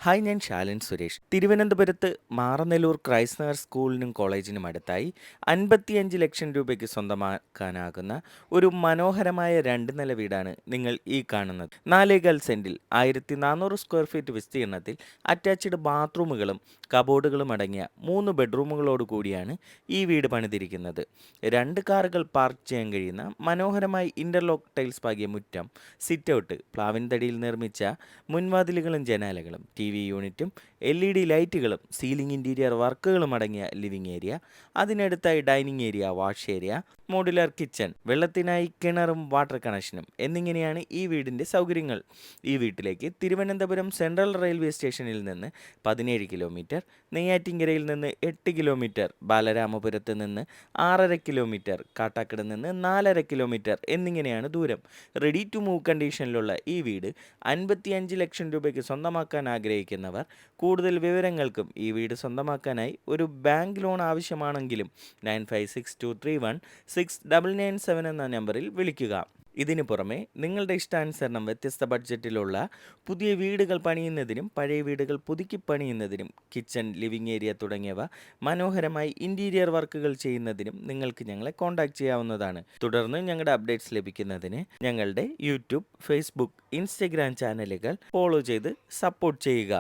Hi, ഞാൻ ശാലൻ സുരേഷ്. തിരുവനന്തപുരത്ത് Maranallur Christ Nagar സ്കൂളിനും കോളേജിനും അടുത്തായി 55 ലക്ഷം രൂപയ്ക്ക് സ്വന്തമാക്കാനാകുന്ന ഒരു മനോഹരമായ 2 നില വീടാണ് നിങ്ങൾ ഈ കാണുന്നത്. 4.25 സെന്റിൽ 1400 സ്ക്വയർ ഫീറ്റ് വിസ്തീർണത്തിൽ അറ്റാച്ച്ഡ് ബാത്റൂമുകളും കബോർഡുകളും അടങ്ങിയ 3 ബെഡ്റൂമുകളോട് കൂടിയാണ് ഈ വീട് പണിതിരിക്കുന്നത്. 2 കാറുകൾ പാർക്ക് ചെയ്യാൻ കഴിയുന്ന മനോഹരമായി ഇന്റർലോക്ക് ടൈൽസ് പാകിയ മുറ്റം, സിറ്റൗട്ട്, പ്ലാവിൻ തടിയിൽ നിർമ്മിച്ച മുൻവാതിലുകളും ജനാലകളും, ടി.വി. യൂണിറ്റും LED ലൈറ്റുകളും, സീലിംഗ് ഇന്റീരിയർ വർക്കുകളും അടങ്ങിയ ലിവിംഗ് ഏരിയ, അതിനടുത്തായി dining area, wash area, modular kitchen, വെള്ളത്തിനായി കിണറും വാട്ടർ കണക്ഷനും എന്നിങ്ങനെയാണ് ഈ വീടിൻ്റെ സൗകര്യങ്ങൾ. ഈ വീട്ടിലേക്ക് തിരുവനന്തപുരം സെൻട്രൽ റെയിൽവേ സ്റ്റേഷനിൽ നിന്ന് 17 കിലോമീറ്റർ, നെയ്യാറ്റിൻകരയിൽ നിന്ന് 8 കിലോമീറ്റർ, ബാലരാമപുരത്ത് നിന്ന് 6.5 കിലോമീറ്റർ, കാട്ടാക്കട നിന്ന് 4.5 കിലോമീറ്റർ എന്നിങ്ങനെയാണ് ദൂരം. റെഡി ടു മൂവ് കണ്ടീഷനിലുള്ള ഈ വീട് 55 ലക്ഷം രൂപയ്ക്ക് സ്വന്തമാക്കാൻ ആഗ്രഹിക്കുന്നവർ കൂടുതൽ വിവരങ്ങൾക്കും ഈ വീട് സ്വന്തമാക്കാനായി ഒരു ബാങ്ക് ലോൺ ആവശ്യമാണെങ്കിലും 9562316997 എന്ന നമ്പറിൽ വിളിക്കുക. ഇതിനു പുറമെ നിങ്ങളുടെ ഇഷ്ടാനുസരണം വ്യത്യസ്ത ബഡ്ജറ്റിലുള്ള പുതിയ വീടുകൾ പണിയുന്നതിനും പഴയ വീടുകൾ പുതുക്കി പണിയുന്നതിനും കിച്ചൺ, ലിവിംഗ് ഏരിയ തുടങ്ങിയവ മനോഹരമായി ഇന്റീരിയർ വർക്കുകൾ ചെയ്യുന്നതിനും നിങ്ങൾക്ക് ഞങ്ങളെ കോൺടാക്ട് ചെയ്യാവുന്നതാണ്. തുടർന്ന് ഞങ്ങളുടെ അപ്ഡേറ്റ്സ് ലഭിക്കുന്നതിന് ഞങ്ങളുടെ യൂട്യൂബ്, ഫേസ്ബുക്ക്, ഇൻസ്റ്റഗ്രാം ചാനലുകൾ ഫോളോ ചെയ്ത് സപ്പോർട്ട് ചെയ്യുക.